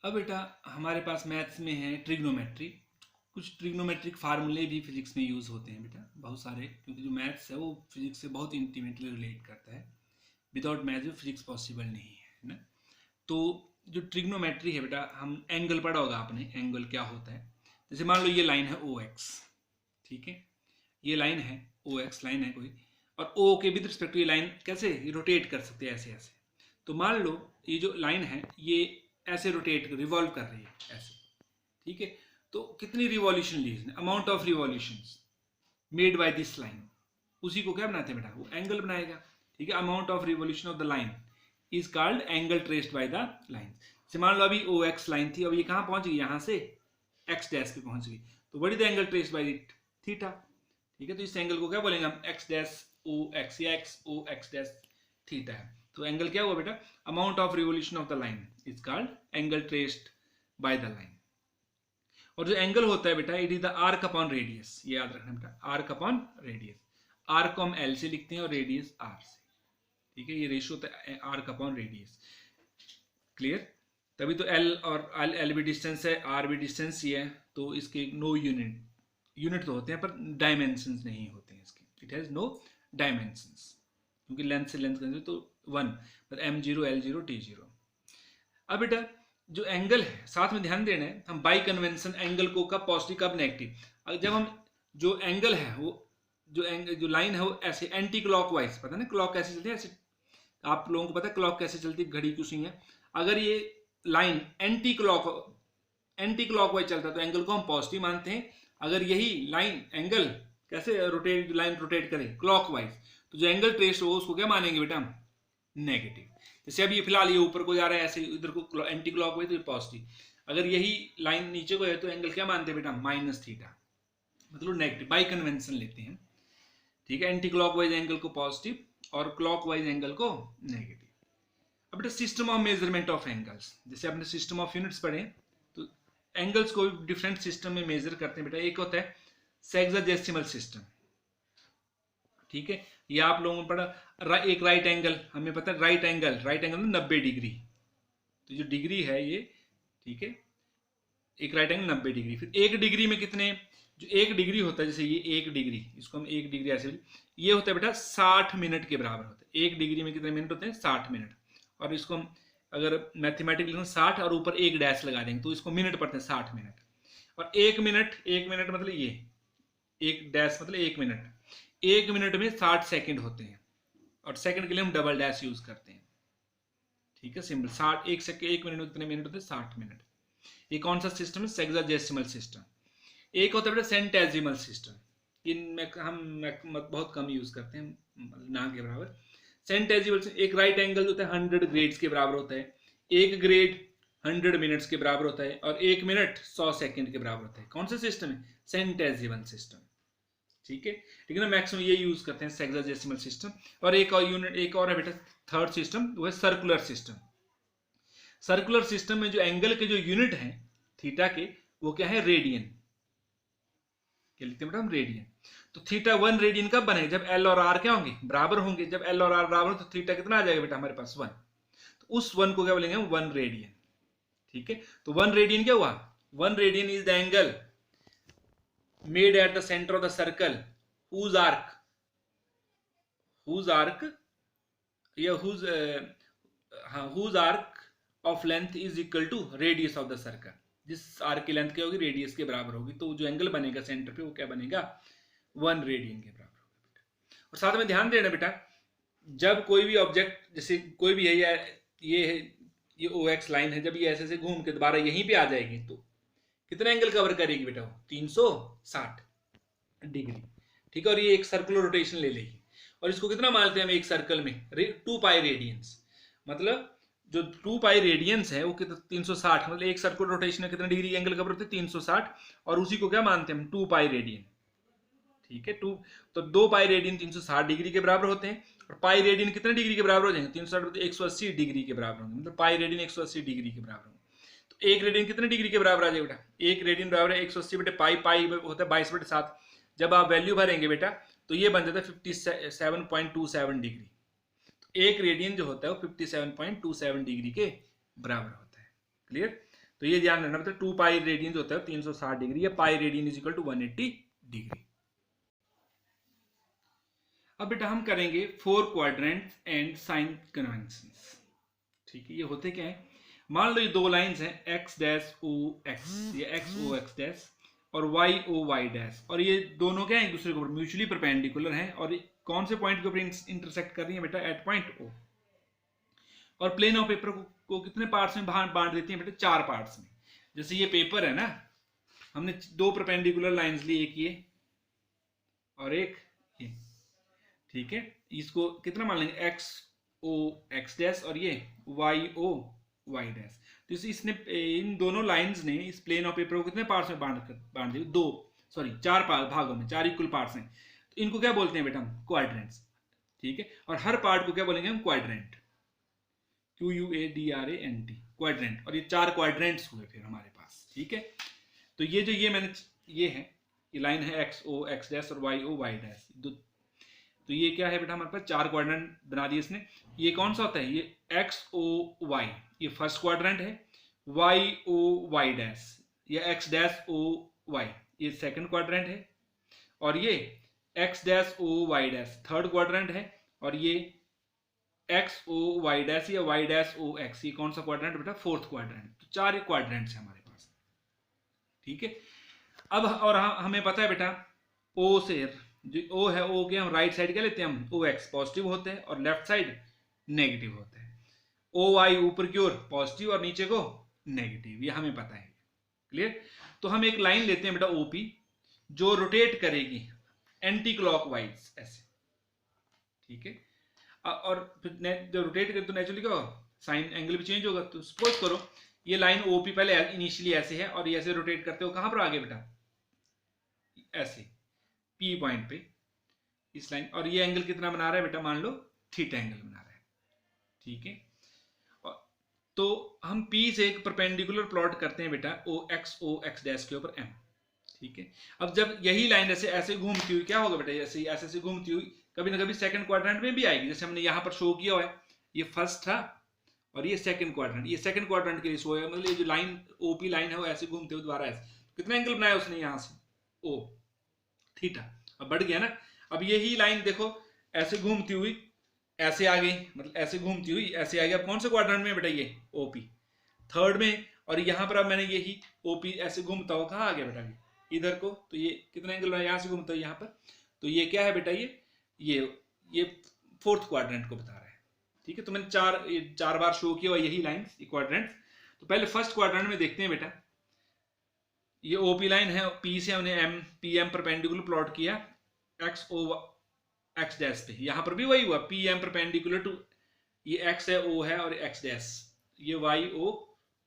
अब बेटा हमारे पास मैथ्स में है ट्रिग्नोमेट्री। कुछ ट्रिग्नोमेट्रिक फार्मूले भी फिजिक्स में यूज़ होते हैं बेटा, बहुत सारे, क्योंकि जो मैथ्स है वो फिजिक्स से बहुत इंटीमेटली रिलेट करता है। विदाउट मैथ्स में फिजिक्स पॉसिबल नहीं है ना। तो जो ट्रिग्नोमेट्री है बेटा, हम एंगल पढ़ा होगा आपने, एंगल क्या होता है। जैसे मान लो ये लाइन है ओ एक्स, ठीक है, ये लाइन है ओ एक्स लाइन है कोई, और ओ के विद रिस्पेक्ट टू ये लाइन कैसे रोटेट कर सकते हैं, ऐसे ऐसे। तो मान लो ये जो लाइन है ये ऐसे रोटेट रिवॉल्व कर रही है ऐसे, ठीक है। तो कितनी रिवॉल्यूशन ली इसने, amount of revolutions made by this line, उसी को क्या बनाते हैं बेटा, वो एंगल बनाएगा, ठीक है। Amount of revolution of the line is called angle traced by the line. से मान लो अभी ओ एक्स लाइन थी, अब ये कहाँ पहुंच गई, यहाँ से एक्स डैश पे पहुंच गई, तो what is the angle traced by it, theta, ठीक है। तो इस एंगल को क्या बोलेंगे हम, एक्स डैश ओ एक्स, या X O X dash theta है। तो एंगल क्या हुआ बेटा, amount of revolution of the line is called angle traced by the line. और जो एंगल होता है बेटा, it is the arc upon radius, ये याद रखना बेटा, आर्क अपॉन रेडियस। आर्क को हम एल से लिखते हैं और रेडियस आर से, ठीक है। ये रेशियो होता है आर्क अपॉन रेडियस, क्लियर। तभी तो एल और एल भी डिस्टेंस है, आर भी डिस्टेंस ही है, तो इसके नो यूनिट तो होते हैं पर डायमेंशंस नहीं होते हैं इसके, इट हैज नो डायमेंशंस, क्योंकि लेंथ से लेंथ करेंगे तो 1, पर m0 l0 t0। अब बेटा जो एंगल है, साथ में ध्यान देना है, हम बाई कन्वेंशन एंगल को कब पॉजिटिव कब नेगेटिव, जब हम जो एंगल है वो जो लाइन है वो ऐसे एंटी क्लॉकवाइज, पता ना क्लॉक कैसे चलती है, ऐसे आप लोगों को पता है क्लॉक कैसे चलती है, घड़ी क्यों है। अगर ये लाइन एंटी क्लॉकवाइज चलता है तो एंगल को हम पॉजिटिव मानते हैं। अगर यही लाइन एंगल कैसे रोटेट, लाइन रोटेट करे क्लॉकवाइज, तो जो एंगल ट्रेस हो उसको क्या मानेंगे बेटा, नेगेटिव। जैसे अभी फिलहाल ये ऊपर को जा रहा है ऐसे, इधर को एंटी क्लॉकवाइज तो पॉजिटिव। अगर यही लाइन नीचे को है तो एंगल क्या मानते हैं बेटा, माइनस थीटा, मतलब नेगेटिव, बाई कन्वेंशन लेते हैं, ठीक है। एंटी क्लॉकवाइज एंगल को पॉजिटिव और क्लॉकवाइज एंगल को नेगेटिव। अब बेटा system of measurement of angles, जैसे आपने सिस्टम ऑफ यूनिट्स पढ़े, तो एंगल्स को डिफरेंट सिस्टम में मेजर करते हैं बेटा। एक होता है सेक्साडेसिमल सिस्टम, ठीक है। ये आप लोगों ने पढ़ा, एक राइट एंगल, हमें पता है राइट एंगल 90 डिग्री, तो जो डिग्री है ये, ठीक है, एक राइट एंगल 90 डिग्री। फिर एक डिग्री में कितने, जो एक डिग्री होता है, जैसे ये एक डिग्री, इसको हम एक डिग्री ऐसे, ये होता है बेटा 60 मिनट के बराबर होता है। एक डिग्री में कितने मिनट होते हैं, 60 मिनट। और इसको हम अगर मैथमेटिकली 60 और ऊपर एक डैश लगा देंगे तो इसको मिनट पड़ते हैं, 60 मिनट। और एक मिनट मतलब ये एक डैश मतलब एक मिनट, एक मिनट में 60 सेकंड होते हैं, और सेकंड के लिए हम डबल डैश यूज करते हैं, ठीक है, सिंपल। 60 एक मिनट में कितने मिनट होते हैं, 60 मिनट। ये कौन सा सिस्टम है, सेक्साडेसिमल सिस्टम। एक होता है बेटा सेंटेसिमल सिस्टम, इनमें हम बहुत कम यूज करते हैं, ना के बराबर। सेंटेसिमल, एक राइट एंगल होता है 100 ग्रेड्स के बराबर होता है, एक ग्रेड 100 मिनट्स के बराबर होता है, और एक मिनट 100 सेकंड के बराबर होता है। कौन सा सिस्टम है, सेंटेसिमल सिस्टम, ठीक है। ठीक है ना, मैक्सिमम ये यूज करते हैं सेक्साडेसिमल सिस्टम। और एक और यूनिट, एक और है बेटा थर्ड सिस्टम, वो है सर्कुलर सिस्टम। सर्कुलर सिस्टम में जो एंगल के जो यूनिट है थीटा के, वो क्या है, रेडियन, क्या लिखते हैं बेटा हम, रेडियन। तो थीटा 1 रेडियन कब बने, जब एल और आर क्या होंगे, बराबर होंगे। जब एल और आर बराबर हो तो थीटा कितना आ जाएगा बेटा हमारे पास, 1। तो उस 1 को क्या बोलेंगे हम, 1 रेडियन, ठीक है। तो 1 रेडियन क्या हुआ, 1 radian is the angle made at the center of the circle whose arc whose arc of length is equal to radius of the circle। जिस आर्क की लेंथ क्या होगी, रेडियस के बराबर होगी, तो जो एंगल बनेगा सेंटर पे वो क्या बनेगा, 1 रेडियन के बराबर होगा बेटा। और साथ में ध्यान देना बेटा, जब कोई भी ऑब्जेक्ट, जैसे कोई भी है, ये ओ एक्स लाइन है, जब ये ऐसे घूम के दोबारा यहीं पे आ जाएगी तो कितना एंगल कवर करेगी बेटा, 360 डिग्री, ठीक है। और ये एक सर्कुलर रोटेशन ले लेगी, और इसको कितना मानते हैं हम एक सर्कल में, 2 पाई रेडियंस, मतलब जो 2 पाई रेडियंस है वो कितना 360, मतलब एक सर्कुलर रोटेशन में कितना डिग्री एंगल कवर होते हैं, 360, और उसी को क्या मानते हैं हम, 2 पाई रेडियन, ठीक है। 2 पाई रेडियन 360 डिग्री के बराबर होते हैं, और पाई रेडियन कितने डिग्री के बराबर हो जाएंगे, 360 180 डिग्री के बराबर होंगे, मतलब पाई रेडियन 180 डिग्री के बराबर होंगे। तो एक रेडियन कितने डिग्री के बराबर आ जाएगा बेटा, एक रेडियन बराबर है 180 बटे पाई, पाई होता है 22/7। जब आप वैल्यू भरेंगे बेटा तो ये बन जाता है 57.27 डिग्री। तो एक रेडियन जो होता है वो 57.27 डिग्री के बराबर होता है, क्लियर। तो ये ध्यान रखना, मतलब 2 पाई रेडियन होता है 360 डिग्री, या pi radian is equal to 180 degree. अब बेटा हम करेंगे 4 क्वाड्रेंट एंड साइन कन्वेंशंस। ठीक है, ये होते क्या है, मान लो ये दो लाइंस हैं एक्स डैश ओ एक्स, ये एक्स ओ एक्स डैश और वाई ओ वाई डैश, और ये दोनों क्या है, एक दूसरे के ऊपर म्यूचुअली परपेंडिकुलर हैं, और कौन से पॉइंट के ऊपर इंटरसेक्ट कर रही है बेटा, एट पॉइंट ओ। और प्लेन ऑफ पेपर को कितने पार्ट्स में बांट देती है बेटा, 4 पार्ट्स में। जैसे ये पेपर है ना, हमने 2 परपेंडिकुलर लाइंस ली, एक ये और एक ये। ठीक है, इसको कितना मान लेंगे, एक्स ओ एक्स डैश और ये वाई ओ वाई डैश। तो इसने इन दोनों लाइंस ने इस प्लेन ऑफ पेपर को कितने पार्ट्स में बांट दिए, 4 भागों में, 4 इक्वल पार्ट्स हैं। तो इनको क्या बोलते हैं बेटा हम, क्वाड्रेंट्स। ठीक है, और हर पार्ट को क्या बोलेंगे हम, क्वाड्रेंट, QUADRANT, क्वाड्रेंट। और ये 4 क्वाड्रेंट्स हुए फिर हमारे पास। ठीक है, तो ये जो ये है, ये लाइन है एक्स ओ एक्स डैश और वाई ओ वाई डैश, तो ये क्या है बेटा, हमारे पास 4 क्वाड्रेंट बना दिए इसने। ये कौन सा होता है, ये एक्स ओ वाई, ये फर्स्ट क्वाड्रेंट है, वाई ओ वाई डैश या एक्स डैश ओ वाई, ये सेकंड क्वाड्रेंट है, और ये X dash O Y dash third quadrant है, और ये एक्स ओ वाई डैश या वाई डैश ओ एक्स, ये कौन सा क्वाड्रेंट बेटा, फोर्थ क्वाड्रेंट। तो 4 क्वाड्रेंट्स है हमारे पास। ठीक है, अब और हमें पता है बेटा, ओ से जो ओ है, ओ के हम राइट साइड क्या लेते हैं, हम ओ एक्स पॉजिटिव होते हैं और लेफ्ट साइड नेगेटिव होते हैं। ओ वाई ऊपर की ओर पॉजिटिव और नीचे को नेगेटिव, ये हमें पता है। क्लियर, तो हम एक लाइन लेते हैं बेटा ओपी, जो रोटेट करेगी एंटी क्लॉकवाइज ऐसे। ठीक है, और फिर जब रोटेट करे तो नेचुरली क्या होगा, साइन एंगल भी चेंज होगा। तो सपोज करो ये लाइन ओपी पहले इनिशियली ऐसे है, और ये ऐसे रोटेट करते हो कहां पर आगे बेटा, ऐसे पी पॉइंट पे इस लाइन, और ये एंगल कितना बना रहा है बेटा, मान लो थीटा एंगल बना रहा है। ठीक है, तो हम पी से एक परपेंडिकुलर प्लॉट करते हैं बेटा ओ एक्स डैश के ऊपर एम। ठीक है, अब जब यही लाइन ऐसे ऐसे घूमती हुई क्या होगा बेटा, ऐसे ऐसे घूमती हुई कभी ना कभी सेकंड क्वाड्रेंट में भी आएगी। जैसे हमने यहाँ पर शो किया हुआ है, ये फर्स्ट था और ये सेकंड क्वाड्रेंट, ये सेकंड क्वाड्रेंट के लिए शो है, मतलब ये जो लाइन ओपी लाइन है वो ऐसे घूमते हुए दोबारा ऐसे कितना एंगल बनाया उसने यहाँ से, ओ थीटा। अब बढ़ गया ना। अब यही लाइन देखो ऐसे घूमती हुई ऐसे आ गई, मतलब ऐसे घूमती हुई ऐसे आ गई। अब कौन से क्वाड्रेंट में बेटा, ये ओपी थर्ड में, और यहाँ पर अब मैंने यही ओपी ऐसे घूमता हुआ कहाँ आ गया बेटा, इधर को। तो ये कितना एंगल यहाँ से घूमता है यहाँ पर, तो ये क्या है बेटा, ये फोर्थ क्वाड्रेंट को बता रहा है। ठीक है, तो मैंने 4 बार शो किया यही लाइन क्वाड्रेंट। तो पहले फर्स्ट क्वाड्रेंट में देखते हैं बेटा, ये ओपी लाइन है, पी से हमने M P M perpendicular plot किया एक्स ओ एक्स डैश पे, यहां पर भी वही हुआ, पी एम परपेंडिकुलर टू ये एक्स है ओ है और एक्स डैश ये Y O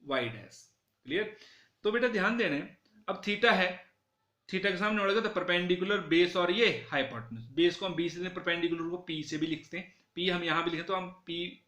Y dash. Clear, तो बेटा ध्यान देना, अब थीटा है, थीटा के सामने होगा तो परपेंडिकुलर बेस और ये हाइपोटेन्यूज। बेस को हम बी से, परपेंडिकुलर को पी से भी लिखते हैं, पी हम यहाँ भी लिखें तो हम पी,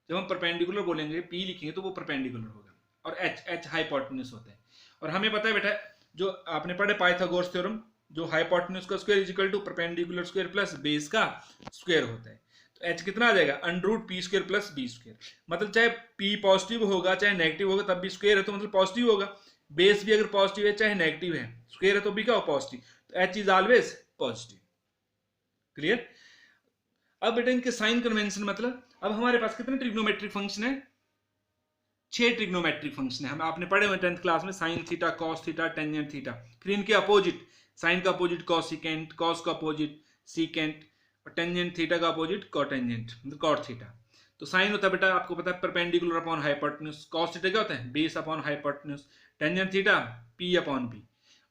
जब हम परपेंडिकुलर बोलेंगे पी लिखेंगे तो वो परपेंडिकुलर होगा, और एच हाइपोटेन्यूज होता है। और हमें पता है बेटा, जो आपने पढ़े पाइथागोरस थ्योरम, जो हाइपोटेन्यूज का square is equal to perpendicular square plus base का स्क्वायर होता है। तो एच कितना आ जाएगा, under P square plus B square. मतलब चाहे पी पॉजिटिव होगा चाहे नेगेटिव होगा तब भी स्क्वायर है तो मतलब पॉजिटिव होगा। बेस भी अगर पॉजिटिव है चाहे नेगेटिव है, स्क्वायर है तो भी क्या हो, पॉजिटिव। तो H is always positive. Clear, अब बेटा इनके साइन कन्वेंशन, मतलब अब हमारे पास कितने ट्रिग्नोमेट्रिक फंक्शन है, 6 ट्रिग्नोमेट्रिक फंक्शन है। हम आपने पढ़े हुए 10th क्लास में, sine theta cos theta tangent theta, फिर इनके अपोजिट, साइन का अपोजिट कॉसिकेंट, कॉस का अपोजिट सीकेंट, और टेंजेंट थीटा का अपोजिट कॉटेंजेंट मतलब कॉट थीटा। तो साइन होता है बेटा आपको पता है perpendicular upon hypotenuse, cos theta क्या होता है base upon hypotenuse, tangent theta P upon B,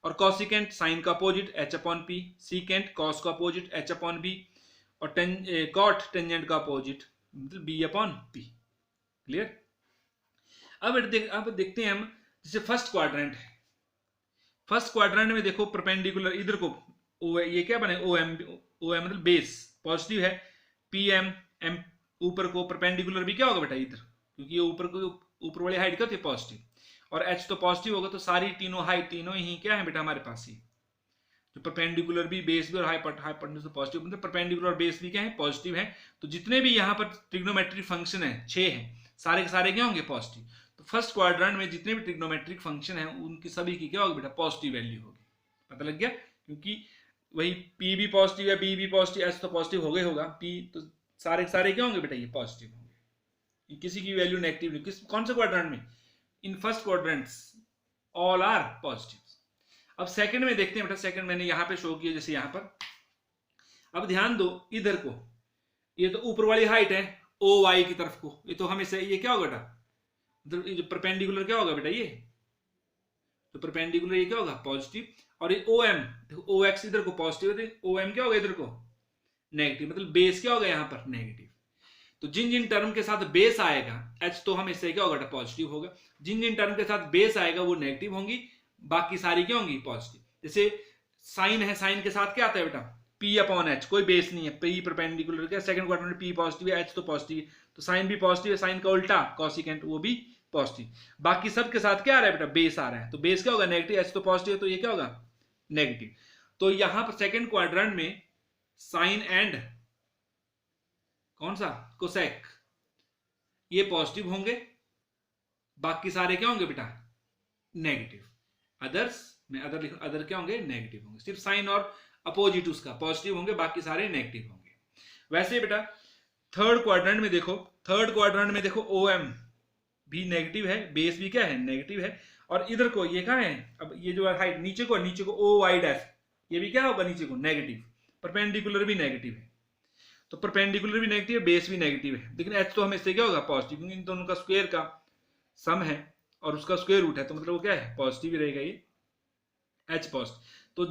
और कॉसिकेंट साइन का opposite H upon P, secant cos का अपोजिट एच अपॉन बी, और कॉट टेंजेंट का अपोजिट मतलब बी अपॉन पी। क्लियर, अब देखते हैं हम, जैसे फर्स्ट क्वाड्रेंट है, फर्स्ट क्वाड्रेंट में देखो परपेंडिकुलर इधर को ओ, ये क्या बने ओ एम मतलब बेस पॉजिटिव है, पी एम एम ऊपर को परपेंडिकुलर भी क्या होगा बेटा इधर, क्योंकि ये ऊपर वाली हाइट क्या होती है पॉजिटिव, और एच तो पॉजिटिव होगा, तो सारी तीनों हाइट तीनों ही क्या है बेटा हमारे पास, ही जो परपेंडिकुलर भी बेस भी और हाइपोटेन्यूज तो पॉजिटिव, मतलब परपेंडिकुलर बेस भी क्या है पॉजिटिव है। तो जितने भी यहाँ पर ट्रिग्नोमेट्रिक फंक्शन है 6 है, सारे के सारे क्या होंगे पॉजिटिव। तो फर्स्ट क्वाड्रेंट में जितने भी ट्रिग्नोमेट्रिक फंक्शन हैं उनकी सभी की क्या होगी बेटा, पॉजिटिव वैल्यू होगी। पता लग गया, क्योंकि वही पी भी पॉजिटिव है, बी भी पॉजिटिव, एच तो पॉजिटिव हो गए होगा, पी तो सारे सारे क्या होंगे बेटा, ये पॉजिटिव होंगे, किसी की वैल्यू नेगेटिव नहीं। कौन से क्वाड्रेंट में, in first quadrants all are positive. अब सेकंड में देखते हैं बेटा, सेकंड मैंने यहां पे शो किया जैसे यहां पर। अब ध्यान दो इधर को, ये तो ऊपर वाली हाइट है ओ वाई की तरफ को, ये तो हमेशा ये क्या होगा बेटा, ये जो परपेंडिकुलर क्या होगा बेटा, ये तो परपेंडिकुलर ये क्या होगा पॉजिटिव, और ये ओ एम देखो, ओ एक्स इधर को पॉजिटिव है, ओ एम क्या होगा इधर को नेगेटिव, मतलब बेस क्या होगा यहाँ पर नेगेटिव। तो जिन जिन टर्म के साथ बेस आएगा, एच तो हमेशा क्या होगा पॉजिटिव होगा, जिन जिन टर्म के साथ बेस आएगा वो नेगेटिव होंगी, बाकी सारी क्या होंगी पॉजिटिव। जैसे साइन है, साइन के साथ क्या आता है बेटा, पी अपॉन एच, कोई बेस नहीं है, पी परपेंडिकुलर क्या, सेकंड क्वाड्रेंट में पी पॉजिटिव है, एच तो पॉजिटिव है, तो साइन भी पॉजिटिव है, साइन का उल्टा कॉसिकेंट वो भी पॉजिटिव। बाकी सब के साथ क्या आ रहा है बेटा, बेस आ रहा है, तो बेस क्या होगा नेगेटिव, एच तो पॉजिटिव है तो ये क्या होगा नेगेटिव। तो यहां पर सेकंड क्वाड्रेंट में साइन एंड कौन सा कोसेक ये पॉजिटिव होंगे, बाकी सारे क्या होंगे बेटा नेगेटिव। अदर्स में अदर लिख, अदर क्या होंगे नेगेटिव होंगे, सिर्फ साइन और अपोजिट उसका पॉजिटिव होंगे, बाकी सारे नेगेटिव होंगे। वैसे बेटा थर्ड क्वाड्रेंट में देखो, थर्ड क्वाड्रेंट में देखो ओ एम भी नेगेटिव है, बेस भी क्या है नेगेटिव है, और इधर को ये क्या है, अब ये जो हाइट नीचे को ओ वाई डैश, ये भी क्या होगा नीचे को नेगेटिव, परपेंडिकुलर भी नेगेटिव है, तो परपेंडिकुलर भी नेगेटिव है, बेस भी नेगेटिव है, लेकिन एच तो हमेशा क्या होगा पॉजिटिव, क्योंकि इन दोनों का स्क्वायर का सम है और उसका स्क्वायर रूट है, तो मतलब वो क्या है पॉजिटिव ही रहेगा ये एच पॉजिटिव। तो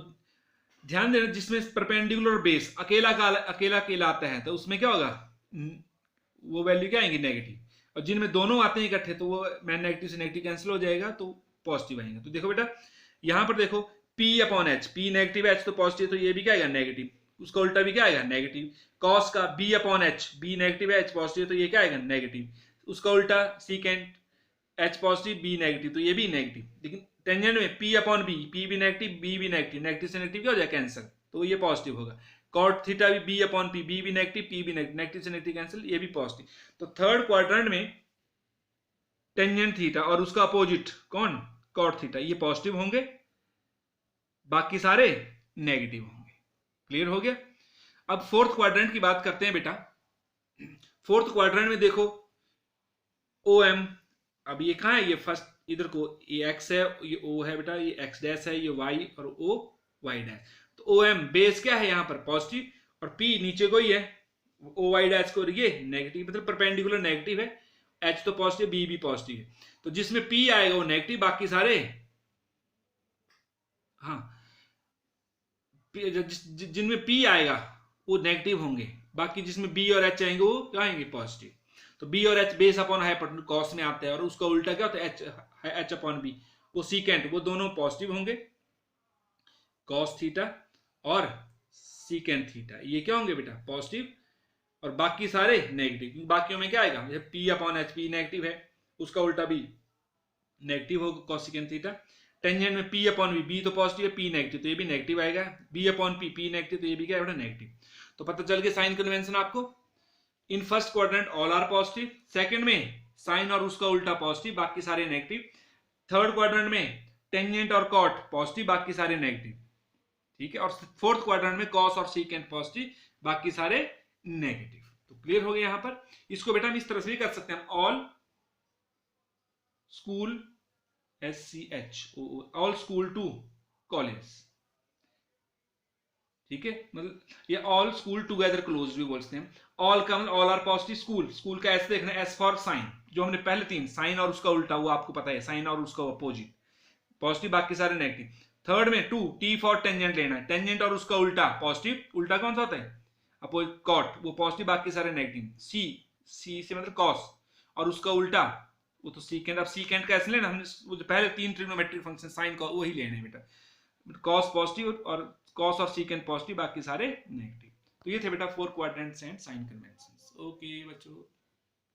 ध्यान देना, जिसमें परपेंडिकुलर और बेस अकेला अकेला आता है तो उसमें क्या होगा वो वैल्यू क्या आएंगी नेगेटिव, और जिनमें दोनों आते हैं इकट्ठे तो वो नेगेटिव से नेगेटिव कैंसिल हो जाएगा तो पॉजिटिव आएंगे। तो देखो बेटा यहां पर देखो P upon H, P negative H तो पॉजिटिव, तो ये भी क्या आएगा नेगेटिव, उसका उल्टा भी क्या आएगा नेगेटिव। कॉस का B upon H, B negative H positive, तो ये क्या आएगा नेगेटिव, उसका उल्टा secant H positive B negative, तो ये भी नेगेटिव। लेकिन टेंजेंट में पी अपॉन बी, पी भी नेगेटिव बी भी नेगेटिव, नेगेटिव से नेगेटिव क्या हो जाए कैंसिल, तो ये पॉजिटिव होगा। कॉट थीटा भी बी अपॉन पी, बी भी नेगेटिव पी भी नेगेटिव, नेगेटिव से नेगेटिव कैंसिल, ये भी पॉजिटिव। तो थर्ड क्वाड्रेंट में टेंजेंट थीटा और उसका अपोजिट कौन कॉट थीटा, ये पॉजिटिव होंगे, बाकी सारे नेगेटिव होंगे। क्लियर हो गया। अब फोर्थ क्वाड्रेंट की बात करते हैं बेटा। फोर्थ क्वाड्रेंट में देखो ओ एम, अब ये कहां है, ये फर्स्ट इधर को ये एक्स है, ये ओ है बेटा, ये एक्स डैश है, ये वाई और ओ वाई डैश। तो ओ एम बेस क्या है यहाँ पर पॉजिटिव, और पी नीचे को ही है ओ वाई डैश को, ये नेगेटिव, मतलब परपेंडिकुलर नेगेटिव है, एच तो पॉजिटिव बी भी पॉजिटिव है, तो जिसमें पी आएगा वो नेगेटिव, बाकी सारे हाँ जिनमें पी आएगा वो नेगेटिव होंगे, बाकी जिसमें बी और एच आएंगे वो क्या आएंगे पॉजिटिव। तो बी और H base upon hypotenuse cos में आता है, और उसका उल्टा क्या होता है एच अपॉन बी, वो सीकेंट, वो दोनों पॉजिटिव होंगे, कॉस थीटा और सीकेंट थीटा ये क्या होंगे बेटा पॉजिटिव, और बाकी सारे नेगेटिव, क्योंकि बाकियों में क्या आएगा, जैसे P upon H, P negative है उसका उल्टा भी नेगेटिव होगा कॉसिकेंट थीटा। टेंजेंट में पी अपॉन बी तो पॉजिटिव है, पी नेगेटिव तो ये भी नेगेटिव आएगा, बी अपॉन पी नेगेटिव तो ये भी क्या है नेगेटिव। तो पता चल गया साइन कन्वेंशन आपको, in first quadrant all are positive, second में साइन और उसका उल्टा पॉजिटिव, बाकी सारे नेगेटिव, थर्ड क्वाड्रेंट में टेंजेंट और कॉट पॉजिटिव, बाकी सारे नेगेटिव, ठीक है, और फोर्थ क्वाड्रेंट में कॉस और सीकेंट पॉजिटिव, बाकी सारे नेगेटिव। तो क्लियर हो गया यहां पर। इसको बेटा हम इस तरह से भी कर सकते हैं, all school SCH all school to college, ठीक है, मतलब ये ऑल स्कूल टुगेदर क्लोज भी बोलते हैं। ऑल का मतलब all are positive, school, school का ऐसे देखना एस फॉर साइन, जो हमने पहले तीन साइन और उसका उल्टा वो आपको पता है, साइन और उसका अपोजिट पॉजिटिव, बाकी सारे नेगेटिव। थर्ड में टू, टी फॉर टेंजेंट लेना है, टेंजेंट और उसका उल्टा पॉजिटिव, उल्टा कौन सा होता है अपोजिट कॉट, वो पॉजिटिव बाकी सारे नेगेटिव। सी, सी से मतलब कॉस और उसका उल्टा वो तो सीकेंट। अब सीकेंट का ऐसे लेना, हमने वो जो पहले तीन ट्रिग्नोमेट्रिक फंक्शन साइन का वही लेने हैं बेटा, कॉस पॉजिटिव और कॉस और सीकेंट पॉजिटिव, बाकी सारे नेगेटिव। तो ये थे बेटा 4 quadrants and sign conventions. Okay बच्चों।